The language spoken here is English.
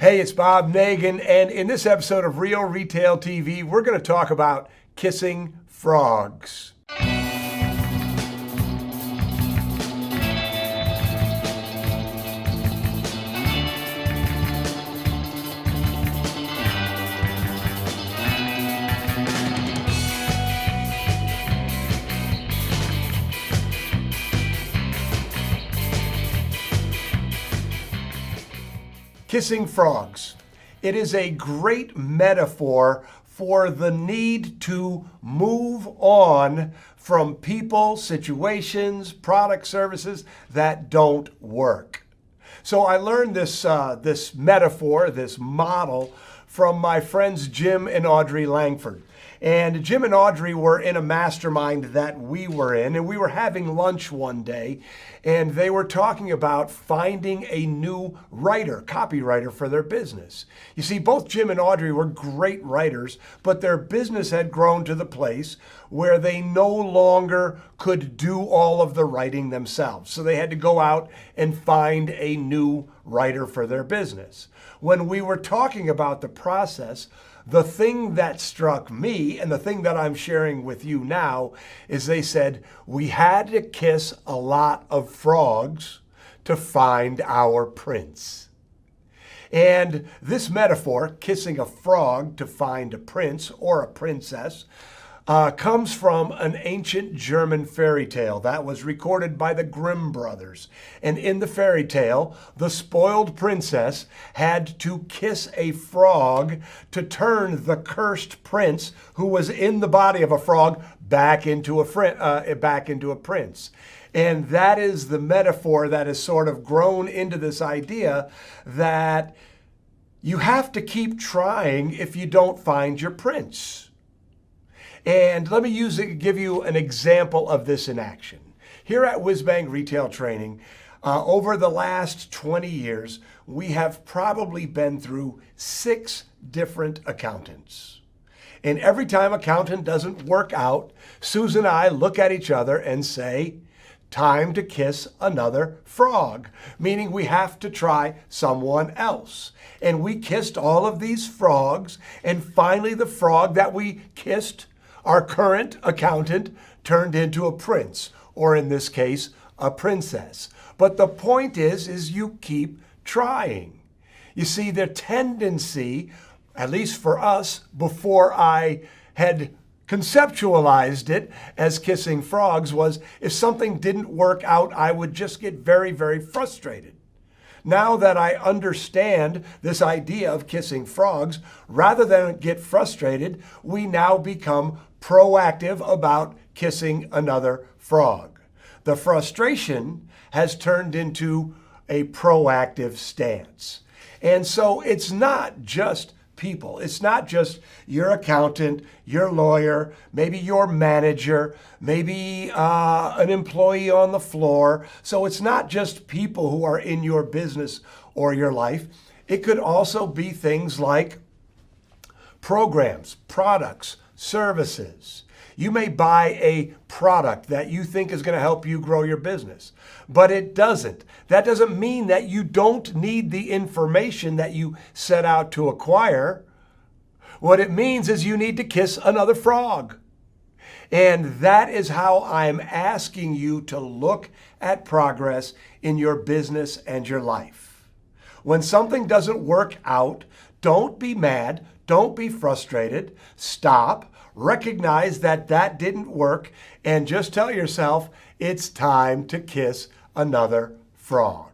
Hey, it's Bob Nagin, and in this episode of Real Retail TV, we're going to talk about kissing frogs. Kissing frogs. It is a great metaphor for the need to move on from people, situations, product, services that don't work. So I learned this metaphor, this model, from my friends Jim and Audrey Langford. And Jim and Audrey were in a mastermind that we were in, and we were having lunch one day, and they were talking about finding a new writer, copywriter for their business. You see, both Jim and Audrey were great writers, but their business had grown to the place where they no longer could do all of the writing themselves. So they had to go out and find a new writer for their business. When we were talking about the process, the thing that struck me and the thing that I'm sharing with you now is they said we had to kiss a lot of frogs to find our prince. And this metaphor, kissing a frog to find a prince or a princess, comes from an ancient German fairy tale that was recorded by the Grimm brothers. And in the fairy tale, the spoiled princess had to kiss a frog to turn the cursed prince, who was in the body of a frog, back into a prince. And that is the metaphor that has sort of grown into this idea that you have to keep trying if you don't find your prince. And let me give you an example of this in action. Here at Whizbang Retail Training, over the last 20 years, we have probably been through 6 different accountants. And every time accountant doesn't work out, Susan and I look at each other and say, time to kiss another frog, meaning we have to try someone else. And we kissed all of these frogs, and finally the frog that we kissed, our current accountant, turned into a prince, or in this case, a princess. But the point is you keep trying. You see, the tendency, at least for us, before I had conceptualized it as kissing frogs, was if something didn't work out, I would just get very, very frustrated. Now that I understand this idea of kissing frogs, rather than get frustrated, we now become proactive about kissing another frog. The frustration has turned into a proactive stance. And so it's not just people. It's not just your accountant, your lawyer, maybe your manager, maybe an employee on the floor. So it's not just people who are in your business or your life. It could also be things like programs, products, services. You may buy a product that you think is going to help you grow your business, but it doesn't. That doesn't mean that you don't need the information that you set out to acquire. What it means is you need to kiss another frog. And that is how I'm asking you to look at progress in your business and your life. When something doesn't work out, don't be mad, don't be frustrated, stop, recognize that that didn't work, and just tell yourself it's time to kiss another frog.